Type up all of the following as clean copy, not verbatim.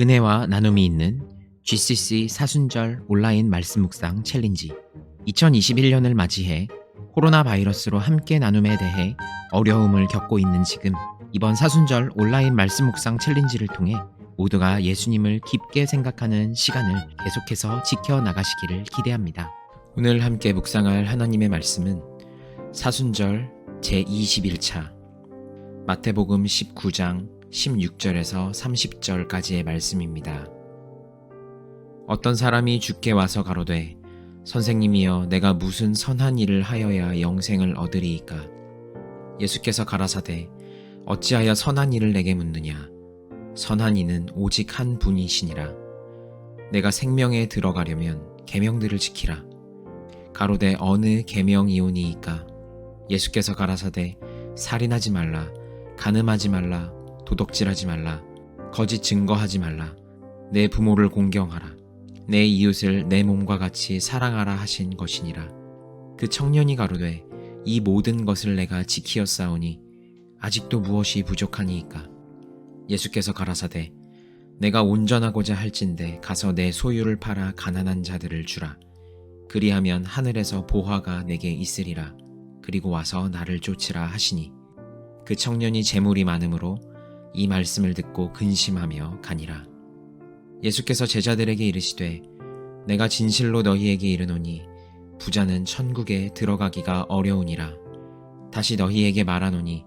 은혜와 나눔이 있는 GCC 사순절 온라인 말씀 묵상 챌린지. 2021년을 맞이해 코로나 바이러스로 함께 나눔에 대해 어려움을 겪고 있는 지금, 이번 사순절 온라인 말씀 묵상 챌린지를 통해 모두가 예수님을 깊게 생각하는 시간을 계속해서 지켜나가시기를 기대합니다. 오늘 함께 묵상할 하나님의 말씀은 사순절 제21차 마태복음 19장 16절에서 30절까지의 말씀입니다. 어떤 사람이 주께 와서 가로되, 선생님이여, 내가 무슨 선한 일을 하여야 영생을 얻으리이까? 예수께서 가라사대, 어찌하여 선한 일을 내게 묻느냐? 선한 이는 오직 한 분이시니라. 내가 생명에 들어가려면 계명들을 지키라. 가로되, 어느 계명이오니이까? 예수께서 가라사대, 살인하지 말라, 간음하지 말라, 도둑질하지 말라, 거짓 증거하지 말라, 내 부모를 공경하라, 내 이웃을 내 몸과 같이 사랑하라 하신 것이니라. 그 청년이 가로되, 이 모든 것을 내가 지키었사오니 아직도 무엇이 부족하니이까? 예수께서 가라사대, 내가 온전하고자 할진대 가서 내 소유를 팔아 가난한 자들을 주라. 그리하면 하늘에서 보화가 내게 있으리라. 그리고 와서 나를 쫓으라 하시니, 그 청년이 재물이 많음으로 이 말씀을 듣고 근심하며 가니라. 예수께서 제자들에게 이르시되, 내가 진실로 너희에게 이르노니 부자는 천국에 들어가기가 어려우니라. 다시 너희에게 말하노니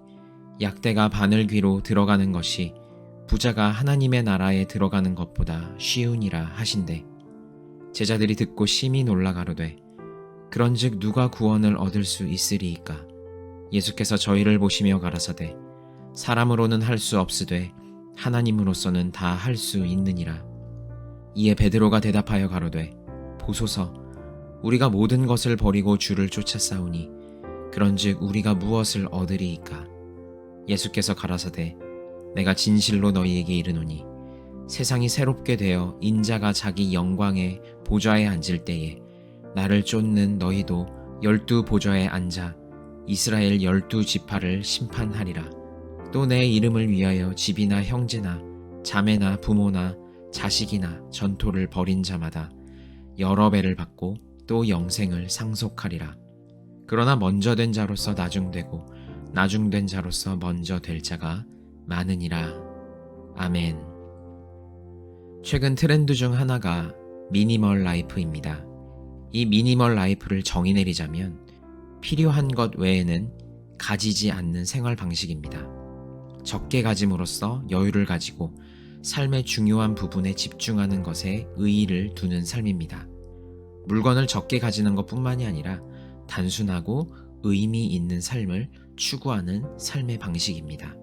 약대가 바늘귀로 들어가는 것이 부자가 하나님의 나라에 들어가는 것보다 쉬우니라 하신대. 제자들이 듣고 심히 놀라 가로되, 그런즉 누가 구원을 얻을 수 있으리이까? 예수께서 저희를 보시며 가라사대, 사람으로는 할 수 없으되 하나님으로서는 다 할 수 있느니라. 이에 베드로가 대답하여 가로되, 보소서, 우리가 모든 것을 버리고 주를 쫓아싸우니 그런즉 우리가 무엇을 얻으리이까? 예수께서 가라사대, 내가 진실로 너희에게 이르노니 세상이 새롭게 되어 인자가 자기 영광의 보좌에 앉을 때에 나를 쫓는 너희도 12 보좌에 앉아 이스라엘 12지파를 심판하리라. 또 내 이름을 위하여 집이나 형제나 자매나 부모나 자식이나 전토를 벌인 자마다 여러 배를 받고 또 영생을 상속하리라. 그러나 먼저 된 자로서 나중되고 나중된 자로서 먼저 될 자가 많으니라. 아멘. 최근 트렌드 중 하나가 미니멀 라이프입니다. 이 미니멀 라이프를 정의 내리자면 필요한 것 외에는 가지지 않는 생활 방식입니다. 적게 가짐으로써 여유를 가지고 삶의 중요한 부분에 집중하는 것에 의의를 두는 삶입니다. 물건을 적게 가지는 것뿐만이 아니라 단순하고 의미 있는 삶을 추구하는 삶의 방식입니다.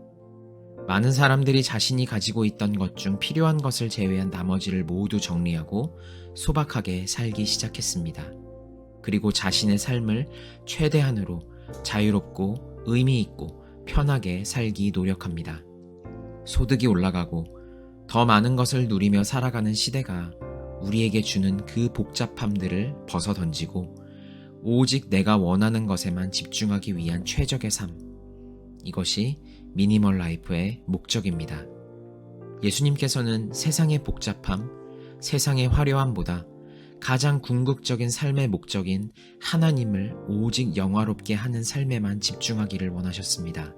많은 사람들이 자신이 가지고 있던 것 중 필요한 것을 제외한 나머지를 모두 정리하고 소박하게 살기 시작했습니다. 그리고 자신의 삶을 최대한으로 자유롭고 의미 있고 편하게 살기 노력합니다. 소득이 올라가고 더 많은 것을 누리며 살아가는 시대가 우리에게 주는 그 복잡함들을 벗어 던지고 오직 내가 원하는 것에만 집중하기 위한 최적의 삶, 이것이 미니멀 라이프의 목적입니다. 예수님께서는 세상의 복잡함, 세상의 화려함보다 가장 궁극적인 삶의 목적인 하나님을 오직 영화롭게 하는 삶에만 집중하기를 원하셨습니다.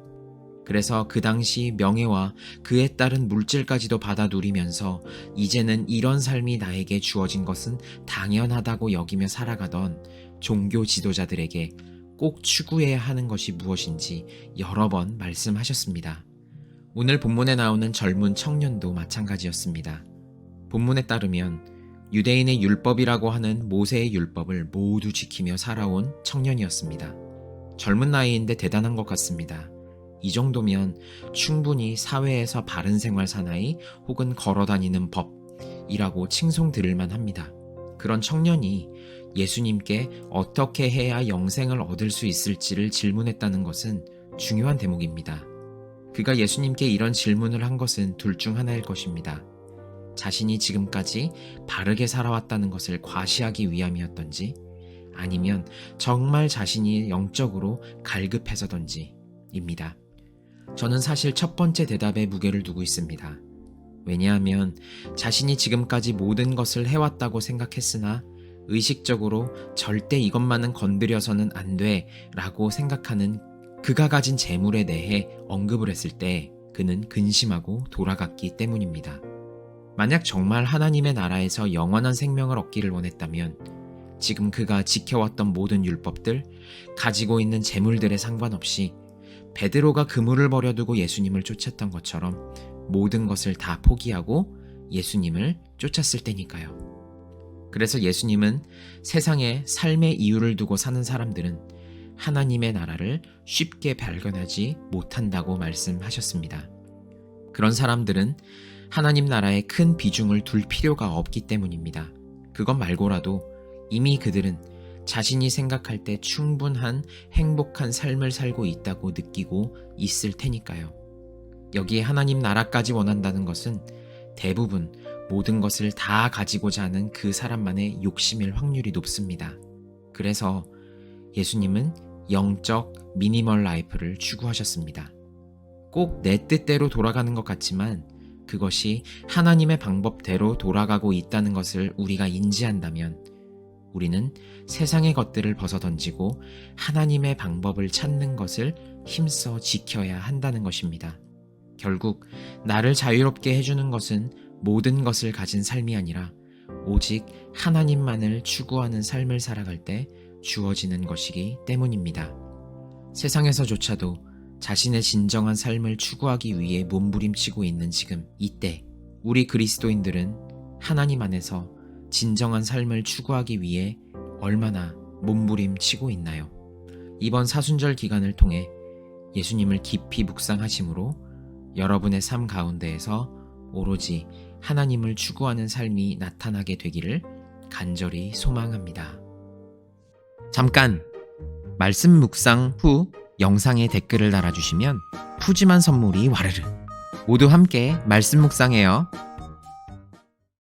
그래서 그 당시 명예와 그에 따른 물질까지도 받아 누리면서 이제는 이런 삶이 나에게 주어진 것은 당연하다고 여기며 살아가던 종교 지도자들에게 꼭 추구해야 하는 것이 무엇인지 여러 번 말씀하셨습니다. 오늘 본문에 나오는 젊은 청년도 마찬가지였습니다. 본문에 따르면 유대인의 율법이라고 하는 모세의 율법을 모두 지키며 살아온 청년이었습니다. 젊은 나이인데 대단한 것 같습니다. 이 정도면 충분히 사회에서 바른 생활 사나이 혹은 걸어다니는 법이라고 칭송 들을 만합니다. 그런 청년이 예수님께 어떻게 해야 영생을 얻을 수 있을지를 질문했다는 것은 중요한 대목입니다. 그가 예수님께 이런 질문을 한 것은 둘 중 하나일 것입니다. 자신이 지금까지 바르게 살아왔다는 것을 과시하기 위함이었던지, 아니면 정말 자신이 영적으로 갈급해서던지입니다. 저는 사실 첫 번째 대답에 무게를 두고 있습니다. 왜냐하면 자신이 지금까지 모든 것을 해왔다고 생각했으나 의식적으로 절대 이것만은 건드려서는 안 돼 라고 생각하는 그가 가진 재물에 대해 언급을 했을 때 그는 근심하고 돌아갔기 때문입니다. 만약 정말 하나님의 나라에서 영원한 생명을 얻기를 원했다면 지금 그가 지켜왔던 모든 율법들, 가지고 있는 재물들에 상관없이 베드로가 그물을 버려두고 예수님을 쫓았던 것처럼 모든 것을 다 포기하고 예수님을 쫓았을 때니까요. 그래서 예수님은 세상에 삶의 이유를 두고 사는 사람들은 하나님의 나라를 쉽게 발견하지 못한다고 말씀하셨습니다. 그런 사람들은 하나님 나라에 큰 비중을 둘 필요가 없기 때문입니다. 그것 말고라도 이미 그들은 자신이 생각할 때 충분한 행복한 삶을 살고 있다고 느끼고 있을 테니까요. 여기에 하나님 나라까지 원한다는 것은 대부분 모든 것을 다 가지고자 하는 그 사람만의 욕심일 확률이 높습니다. 그래서 예수님은 영적 미니멀 라이프를 추구하셨습니다. 꼭 내 뜻대로 돌아가는 것 같지만 그것이 하나님의 방법대로 돌아가고 있다는 것을 우리가 인지한다면 우리는 세상의 것들을 벗어던지고 하나님의 방법을 찾는 것을 힘써 지켜야 한다는 것입니다. 결국 나를 자유롭게 해주는 것은 모든 것을 가진 삶이 아니라 오직 하나님만을 추구하는 삶을 살아갈 때 주어지는 것이기 때문입니다. 세상에서조차도 자신의 진정한 삶을 추구하기 위해 몸부림치고 있는 지금 이때 우리 그리스도인들은 하나님 안에서 진정한 삶을 추구하기 위해 얼마나 몸부림치고 있나요? 이번 사순절 기간을 통해 예수님을 깊이 묵상하심으로 여러분의 삶 가운데에서 오로지 하나님을 추구하는 삶이 나타나게 되기를 간절히 소망합니다. 잠깐! 말씀 묵상 후 영상에 댓글을 달아주시면 푸짐한 선물이 와르르! 모두 함께 말씀 묵상해요.